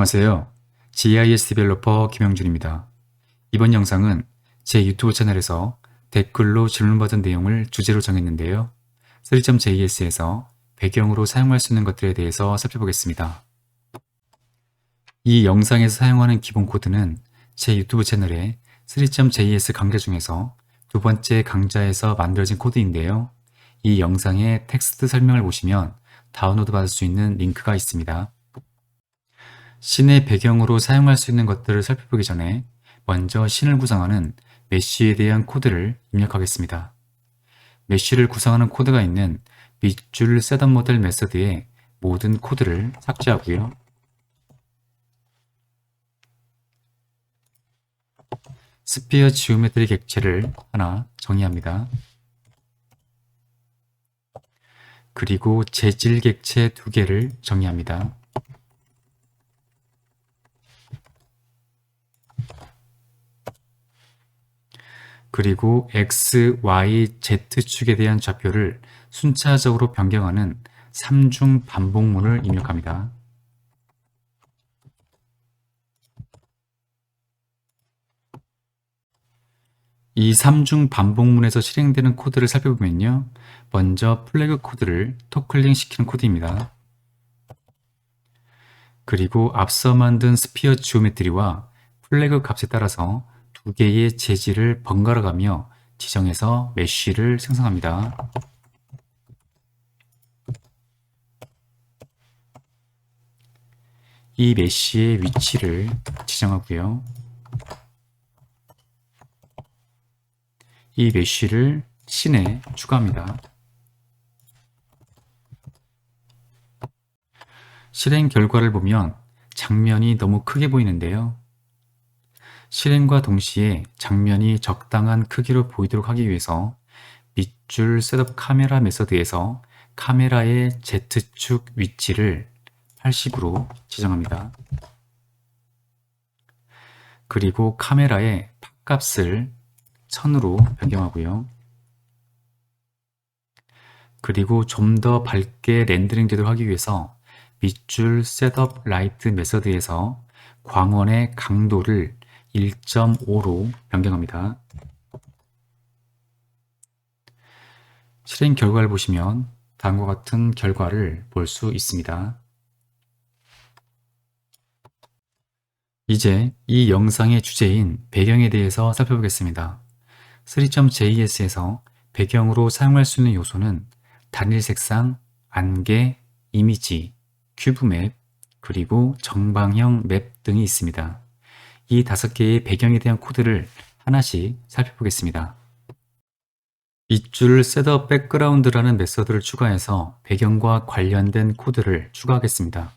안녕하세요. GIS 디벨로퍼 김영준입니다. 이번 영상은 제 유튜브 채널에서 댓글로 질문받은 내용을 주제로 정했는데요. 3.js에서 배경으로 사용할 수 있는 것들에 대해서 살펴보겠습니다. 이 영상에서 사용하는 기본 코드는 제 유튜브 채널의 3.js 강좌 중에서 두 번째 강좌에서 만들어진 코드인데요. 이 영상의 텍스트 설명을 보시면 다운로드 받을 수 있는 링크가 있습니다. 씬의 배경으로 사용할 수 있는 것들을 살펴보기 전에 먼저 씬을 구성하는 메쉬에 대한 코드를 입력하겠습니다. 메쉬를 구성하는 코드가 있는 밑줄 셋업 모델 메서드의 모든 코드를 삭제하고요. 스피어 지오메트리 객체를 하나 정의합니다. 그리고 재질 객체 2개를 정의합니다. 그리고 X, Y, Z축에 대한 좌표를 순차적으로 변경하는 3중 반복문을 입력합니다. 이 3중 반복문에서 실행되는 코드를 살펴보면요. 먼저 플래그 코드를 토클링 시키는 코드입니다. 그리고 앞서 만든 스피어 지오메트리와 플래그 값에 따라서 두 개의 재질을 번갈아 가며 지정해서 메쉬를 생성합니다. 이 메쉬의 위치를 지정하고요. 이 메쉬를 씬에 추가합니다. 실행 결과를 보면 장면이 너무 크게 보이는데요. 실행과 동시에 장면이 적당한 크기로 보이도록 하기 위해서 밑줄 셋업 카메라 메서드에서 카메라의 Z축 위치를 80으로 지정합니다. 그리고 카메라의 팝값을 1000으로 변경하고요. 그리고 좀 더 밝게 렌더링 되도록 하기 위해서 밑줄 셋업 라이트 메서드에서 광원의 강도를 1.5로 변경합니다. 실행 결과를 보시면 다음과 같은 결과를 볼 수 있습니다. 이제 이 영상의 주제인 배경에 대해서 살펴보겠습니다. 3.js에서 배경으로 사용할 수 있는 요소는 단일 색상, 안개, 이미지, 큐브 맵, 그리고 정방형 맵 등이 있습니다. 이 5개의 배경에 대한 코드를 하나씩 살펴보겠습니다. 밑줄 셋업 백그라운드라는 메서드를 추가해서 배경과 관련된 코드를 추가하겠습니다.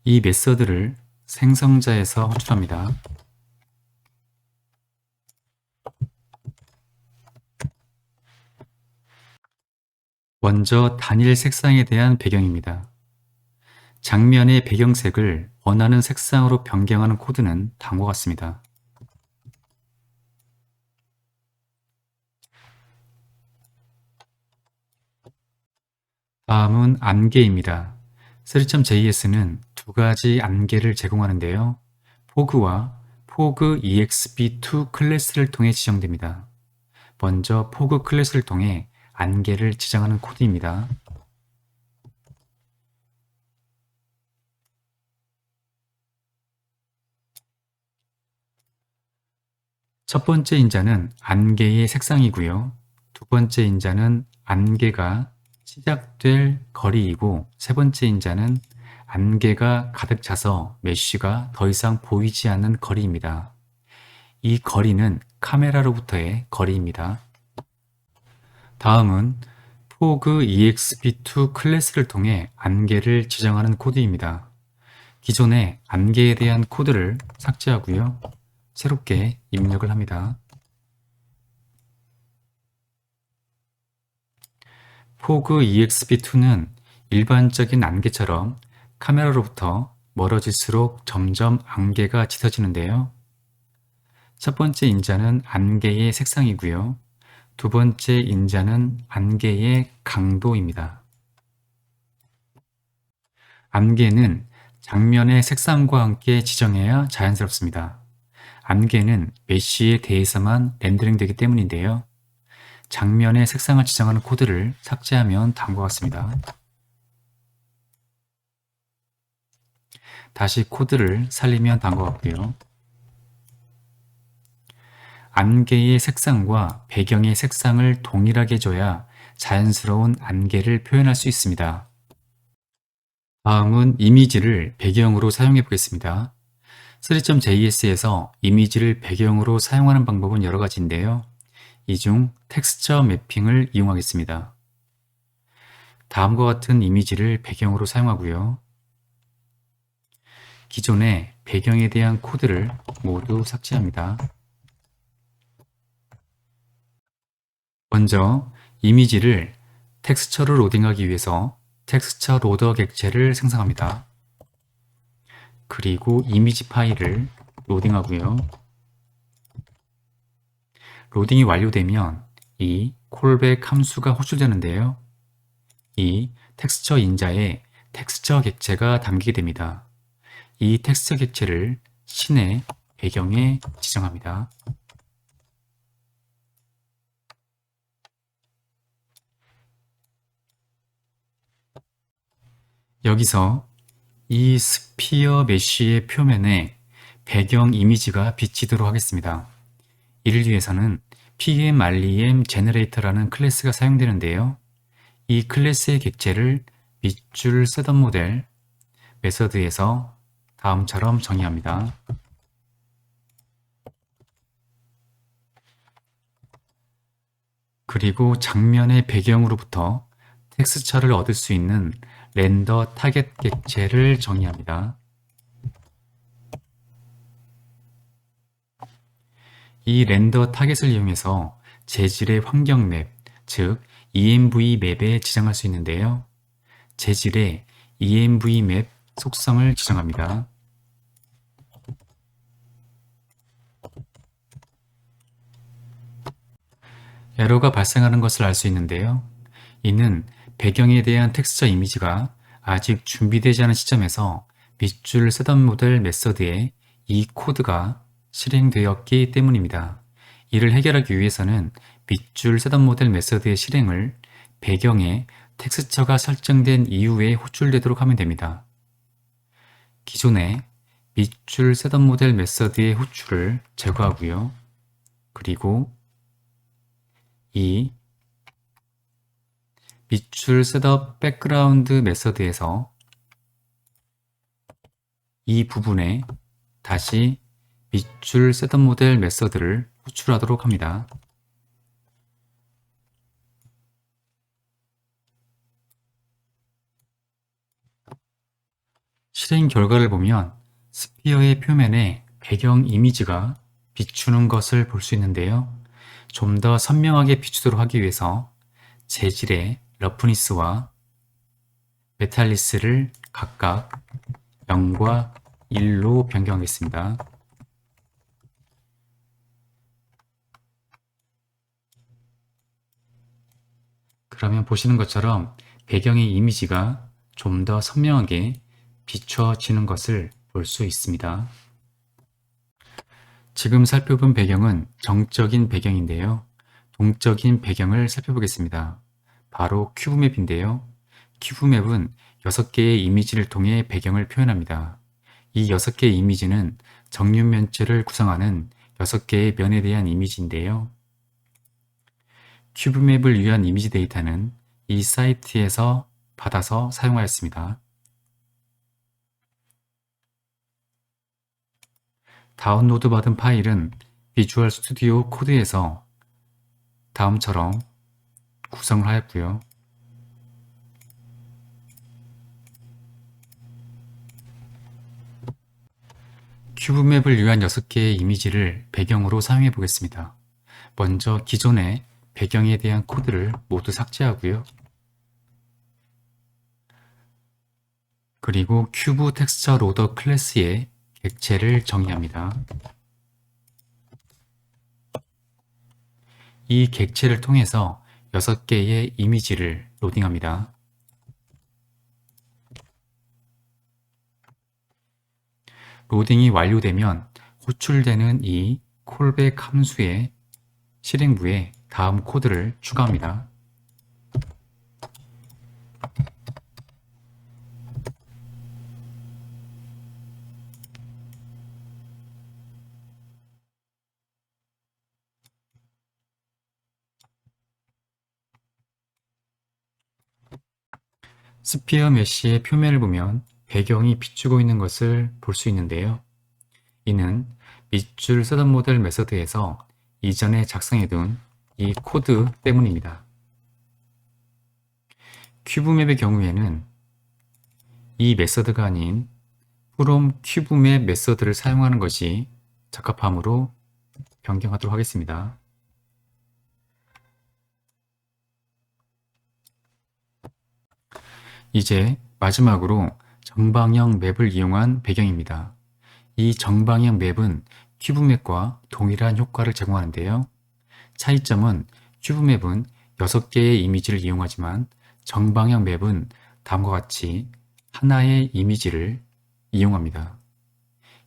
이 메서드를 생성자에서 호출합니다. 먼저 단일 색상에 대한 배경입니다. 장면의 배경색을 원하는 색상으로 변경하는 코드는 다음과 같습니다. 다음은 안개입니다. 3.js는 두 가지 안개를 제공하는데요. 포그와 포그 exp2 클래스를 통해 지정됩니다. 먼저 포그 클래스를 통해 안개를 지정하는 코드입니다. 첫 번째 인자는 안개의 색상이고요. 두 번째 인자는 안개가 시작될 거리이고, 세 번째 인자는 안개가 가득 차서 메쉬가 더 이상 보이지 않는 거리입니다. 이 거리는 카메라로부터의 거리입니다. 다음은 포그 exp2 클래스를 통해 안개를 지정하는 코드입니다. 기존의 안개에 대한 코드를 삭제하고요. 새롭게 입력을 합니다. 포그 exp2는 일반적인 안개처럼 카메라로부터 멀어질수록 점점 안개가 짙어지는데요. 첫 번째 인자는 안개의 색상이고요. 두 번째 인자는 안개의 강도입니다. 안개는 장면의 색상과 함께 지정해야 자연스럽습니다. 안개는 메쉬에 대해서만 렌더링 되기 때문인데요. 장면의 색상을 지정하는 코드를 삭제하면 다음과 같습니다. 다시 코드를 살리면 다음과 같고요. 안개의 색상과 배경의 색상을 동일하게 줘야 자연스러운 안개를 표현할 수 있습니다. 다음은 이미지를 배경으로 사용해 보겠습니다. 3.js에서 이미지를 배경으로 사용하는 방법은 여러 가지인데요. 이 중 텍스처 매핑을 이용하겠습니다. 다음과 같은 이미지를 배경으로 사용하고요. 기존의 배경에 대한 코드를 모두 삭제합니다. 먼저 이미지를 텍스처로 로딩하기 위해서 텍스처 로더 객체를 생성합니다. 그리고 이미지 파일을 로딩하고요. 로딩이 완료되면 이 콜백 함수가 호출되는데요. 이 텍스처 인자에 텍스처 객체가 담기게 됩니다. 이 텍스처 객체를 씬의 배경에 지정합니다. 여기서 이 스피어 메쉬의 표면에 배경 이미지가 비치도록 하겠습니다. 이를 위해서는 pmrem generator라는 클래스가 사용되는데요. 이 클래스의 객체를 밑줄 셋업 모델 메서드에서 다음처럼 정의합니다. 그리고 장면의 배경으로부터 텍스처를 얻을 수 있는 렌더 타겟 객체를 정의합니다. 이 렌더 타겟을 이용해서 재질의 환경 맵, 즉 ENV 맵에 지정할 수 있는데요. 재질의 ENV 맵 속성을 지정합니다. 에러가 발생하는 것을 알 수 있는데요. 이는 배경에 대한 텍스처 이미지가 아직 준비되지 않은 시점에서 밑줄 셋업 모델 메서드에 이 코드가 실행되었기 때문입니다. 이를 해결하기 위해서는 밑줄 셋업 모델 메서드의 실행을 배경에 텍스처가 설정된 이후에 호출되도록 하면 됩니다. 기존의 밑줄 셋업 모델 메서드의 호출을 제거하고요. 그리고 이 밑줄 셋업 백그라운드 메서드에서 이 부분에 다시 밑줄 셋업 모델 메서드를 호출하도록 합니다. 실행 결과를 보면 스피어의 표면에 배경 이미지가 비추는 것을 볼 수 있는데요. 좀 더 선명하게 비추도록 하기 위해서 재질의 러프니스와 메탈리스를 각각 0과 1로 변경하겠습니다. 그러면 보시는 것처럼 배경의 이미지가 좀 더 선명하게 비춰지는 것을 볼 수 있습니다. 지금 살펴본 배경은 정적인 배경인데요. 동적인 배경을 살펴보겠습니다. 바로 큐브맵인데요. 큐브맵은 6개의 이미지를 통해 배경을 표현합니다. 이 6개의 이미지는 정육면체를 구성하는 6개의 면에 대한 이미지인데요. 큐브맵을 위한 이미지 데이터는 이 사이트에서 받아서 사용하였습니다. 다운로드 받은 파일은 비주얼 스튜디오 코드에서 다음처럼 구성을 하였고요. 큐브맵을 위한 6개의 이미지를 배경으로 사용해 보겠습니다. 먼저 기존의 배경에 대한 코드를 모두 삭제하고요. 그리고 큐브 텍스처 로더 클래스의 객체를 정의합니다. 이 객체를 통해서 6개의 이미지를 로딩합니다. 로딩이 완료되면 호출되는 이 콜백 함수의 실행부에 다음 코드를 추가합니다. 스피어 메쉬의 표면을 보면 배경이 비추고 있는 것을 볼 수 있는데요. 이는 밑줄 서던 모델 메서드에서 이전에 작성해둔 이 코드 때문입니다. 큐브맵의 경우에는 이 메서드가 아닌 from 큐브맵 메서드를 사용하는 것이 적합하므로 변경하도록 하겠습니다. 이제 마지막으로 정방형 맵을 이용한 배경입니다. 이 정방형 맵은 큐브맵과 동일한 효과를 제공하는데요. 차이점은 큐브맵은 6개의 이미지를 이용하지만 정방형 맵은 다음과 같이 하나의 이미지를 이용합니다.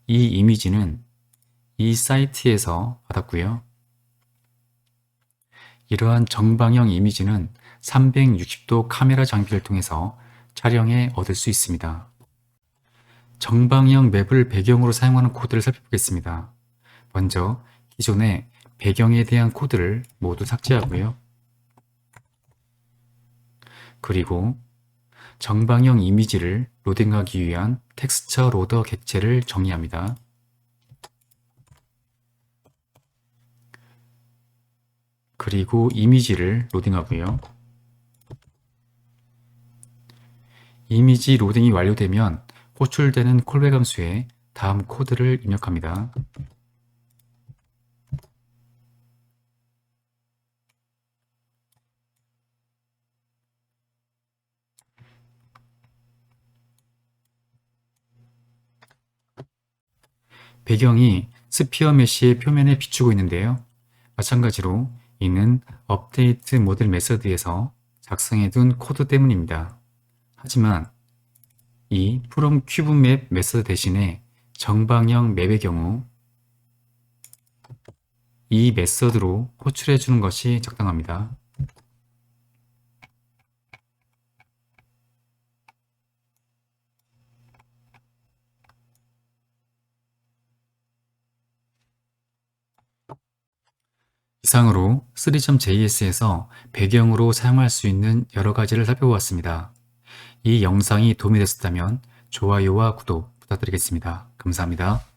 이 이미지는 이 사이트에서 받았고요. 이러한 정방형 이미지는 360도 카메라 장비를 통해서 촬영해 얻을 수 있습니다. 정방형 맵을 배경으로 사용하는 코드를 살펴보겠습니다. 먼저 기존의 배경에 대한 코드를 모두 삭제하고요. 그리고 정방형 이미지를 로딩하기 위한 텍스처 로더 객체를 정의합니다. 그리고 이미지를 로딩하고요. 이미지 로딩이 완료되면 호출되는 콜백 함수에 다음 코드를 입력합니다. 배경이 스피어 메쉬의 표면에 비추고 있는데요. 마찬가지로 이는 업데이트 모델 메서드에서 작성해둔 코드 때문입니다. 하지만 이 from 큐브맵 메서드 대신에 정방형 맵의 경우 이 메서드로 호출해 주는 것이 적당합니다. 이상으로 3.js에서 배경으로 사용할 수 있는 여러 가지를 살펴보았습니다. 이 영상이 도움이 되셨다면 좋아요와 구독 부탁드리겠습니다. 감사합니다.